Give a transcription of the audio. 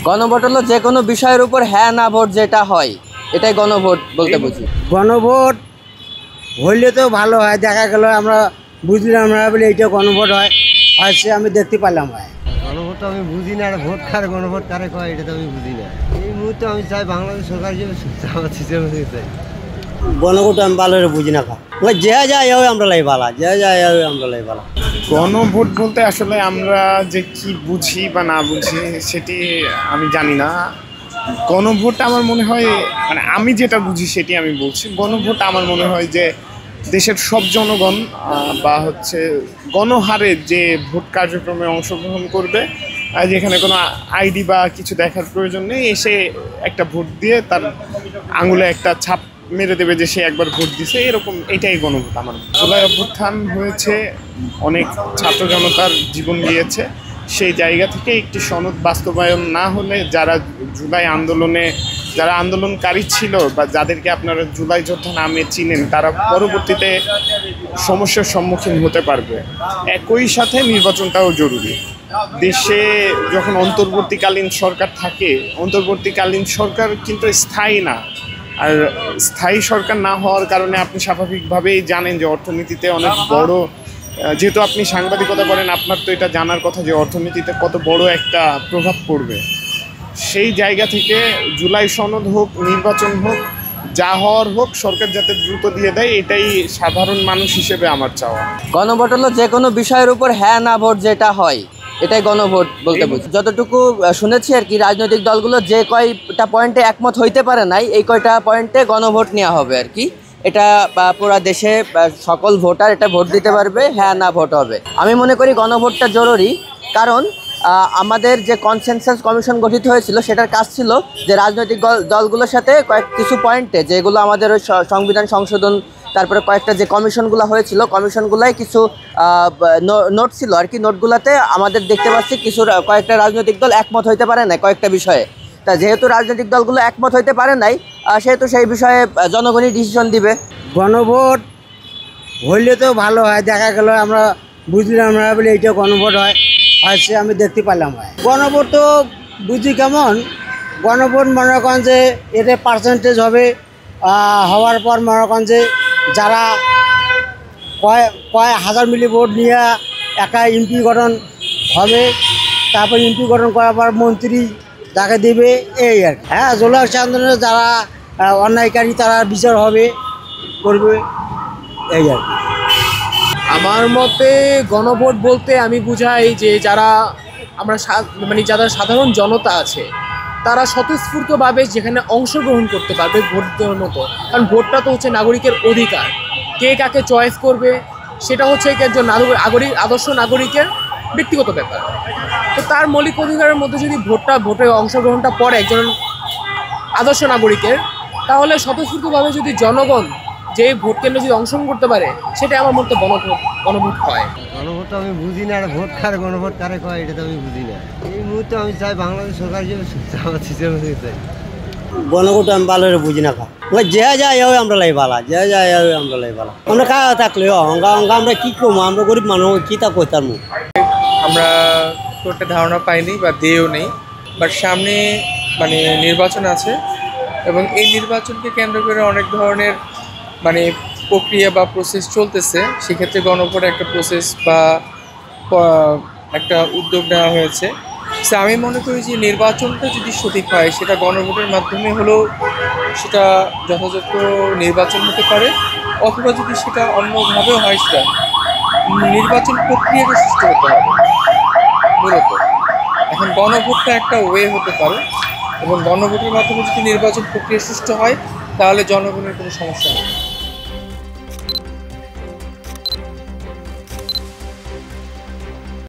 গণভোট হলো যে কোনো বিষয়ের উপর হ্যাঁ না ভোট যেটা হয়, এটাই গণভোট বলতে বুঝি। গণভোট হইলে তো ভালো হয়, দেখা গেল আমরা বুঝলাম না বলে এইটা গণভোট হয়, হয়েছে আমি দেখতে পারলাম হয়। গণভোট আমি বুঝি না, আর ভোট কার গণভোট কারে কয় এটা তো আমি বুঝি না। এই মুহূর্তে আমি চাই বাংলাদেশ সরকার হিসেবে চাই গণভোট আমি ভালো বুঝি না, ওই যে যায় ওই আমরা লাই বালা, যে যায় ওই আমরা লাই বালা। গণভোট বলতে আসলে আমরা যে কি বুঝি বা না বুঝি সেটি আমি জানি না। গণভোট আমার মনে হয়, মানে আমি যেটা বুঝি সেটি আমি বলছি। গণভোট আমার মনে হয় যে দেশের সব জনগণ বা হচ্ছে গণহারে যে ভোট কার্যক্রমে অংশগ্রহণ করবে, যেখানে কোনো আইডি বা কিছু দেখার প্রয়োজন নেই, এসে একটা ভোট দিয়ে তার আঙুলে একটা ছাপ মেরে দেবে যে সে একবার ভোট দিছে, এরকম এটাই গণভোট আমার। জুলাই অভ্যুত্থান হয়েছে, অনেক ছাত্র জনতার জীবন গিয়েছে। সেই জায়গা থেকে একটি সনদ বাস্তবায়ন না হলে যারা জুলাই আন্দোলনে যারা আন্দোলনকারী ছিল বা যাদেরকে আপনারা জুলাই যোদ্ধা নামে চিনেন, তারা পরবর্তীতে সমস্যার সম্মুখীন হতে পারবে। একই সাথে নির্বাচনটাও জরুরি। দেশে যখন অন্তর্বর্তীকালীন সরকার থাকে, অন্তর্বর্তীকালীন সরকার কিন্তু স্থায়ী না। আর স্থায়ী সরকার না হওয়ার কারণে আপনি স্বাভাবিকভাবেই জানেন যে অর্থনীতিতে অনেক বড়, যেহেতু আপনি সাংবাদিকতা করেন আপনার তো এটা জানার কথা যে অর্থনীতিতে কত বড় একটা প্রভাব পড়বে। সেই জায়গা থেকে জুলাই সনদ হোক, নির্বাচন হোক, যা হওয়ার হোক, সরকার যাতে দ্রুত দিয়ে দেয়, এটাই সাধারণ মানুষ হিসেবে আমার চাওয়া। গণভোট হলো যে কোনো বিষয়ের উপর হ্যাঁ না ভোট যেটা হয়, এটাই গণভোট বলতে বুঝি। যতটুকু শুনেছি আর কি, রাজনৈতিক দলগুলো যে কয়টা পয়েন্টে একমত হইতে পারে নাই, এই কয়টা পয়েন্টে গণভোট নেওয়া হবে আর কি। এটা পুরা দেশে সকল ভোটার এটা ভোট দিতে পারবে, হ্যাঁ না ভোট হবে। আমি মনে করি গণভোটটা জরুরি, কারণ আমাদের যে কনসেনসাস কমিশন গঠিত হয়েছিল সেটার কাজ ছিল যে রাজনৈতিক দলগুলোর সাথে কিছু পয়েন্টে, যেগুলো আমাদের ওই সংবিধান সংশোধন, তারপরে কয়েকটা যে কমিশনগুলো হয়েছিল, কমিশনগুলাই কিছু নোট ছিল আর কি। নোটগুলোতে আমাদের দেখতে পাচ্ছি কিছু কয়েকটা রাজনৈতিক দল একমত হইতে পারে না কয়েকটা বিষয়ে। তা যেহেতু রাজনৈতিক দলগুলো একমত হইতে পারে নাই, সেহেতু সেই বিষয়ে জনগণই ডিসিশন দিবে। গণভোট হইলে তো ভালো হয়, দেখা গেল আমরা বুঝলাম না বলে এইটা গণভোট হয়, হয়েছে আমি দেখতে পারলাম হয়। গণভোট তো বুঝি কেমন, গণভোট মনে করেন যে এতে পার্সেন্টেজ হবে, হওয়ার পর মনে করেন যে যারা কয় হাজার মিলি ভোট নিয়ে একটা এমপি গঠন হবে, তারপর এমপি গঠন করার পর মন্ত্রী তাকে দেবে, এই আর কি। হ্যাঁ, জুলাই আন্দোলনে যারা অন্যায়কারী তারা বিচার হবে, করবে, এই আর কি। আমার মতে গণভোট বলতে আমি বুঝাই যে যারা যারা সাধারণ জনতা আছে, তারা স্বতঃস্ফূর্তভাবে যেখানে অংশগ্রহণ করতে পারবে ভোট দেওয়ার মতো। কারণ ভোটটা তো হচ্ছে নাগরিকের অধিকার, কে কাকে চয়েস করবে সেটা হচ্ছে একজন আদর্শ নাগরিকের ব্যক্তিগত ব্যাপার। তো তার মৌলিক অধিকারের মধ্যে যদি ভোটে অংশগ্রহণটা পড়ে একজন আদর্শ নাগরিকের, তাহলে স্বতঃস্ফূর্তভাবে যদি জনগণ যে ভোট কেন্দ্রে যদি অংশগ্রহণ করতে পারে, সেটা আমার মতে গণভোট হয়। গণভোট আমি বুঝি না, আর ভোট কার গণভোট কারে কয় এটা তো আমি বুঝি না। এই মুহূর্তে আমি চাই বাংলাদেশ সরকার হিসেবে চাই গণভোট আমি ভালো বুঝি না, ওই যে যায় ওই আমরা লাই বালা, যে যায় ওই আমরা লাই বালা। আমরা কারা থাকলে আমরা কি করবো, আমরা গরিব মানুষ, কি তা কইতার মুখ। আমরা খুব একটা ধারণা পাইনি বা দিয়েও নেই, বাট সামনে নির্বাচন আছে এবং এই নির্বাচনকে কেন্দ্র করে অনেক ধরনের প্রক্রিয়া বা প্রসেস চলতেছে। সেক্ষেত্রে গণভোট একটা প্রসেস বা একটা উদ্যোগ নেওয়া হয়েছে। সো আমি মনে করি যে নির্বাচনটা যদি সঠিক হয়, সেটা গণভোটের মাধ্যমে হলেও সেটা যথাযথ নির্বাচন হতে পারে, অথবা যদি সেটা অন্যভাবেও হয়, সেটা নির্বাচন প্রক্রিয়াটা সৃষ্টি হতে হবে মূলত। এখন গণভোটটা একটা ওয়ে হতে পারে, এবং গণভোটের মাধ্যমে যদি নির্বাচন প্রক্রিয়া সুষ্ঠু হয়, তাহলে জনগণের কোনো সমস্যা নেই।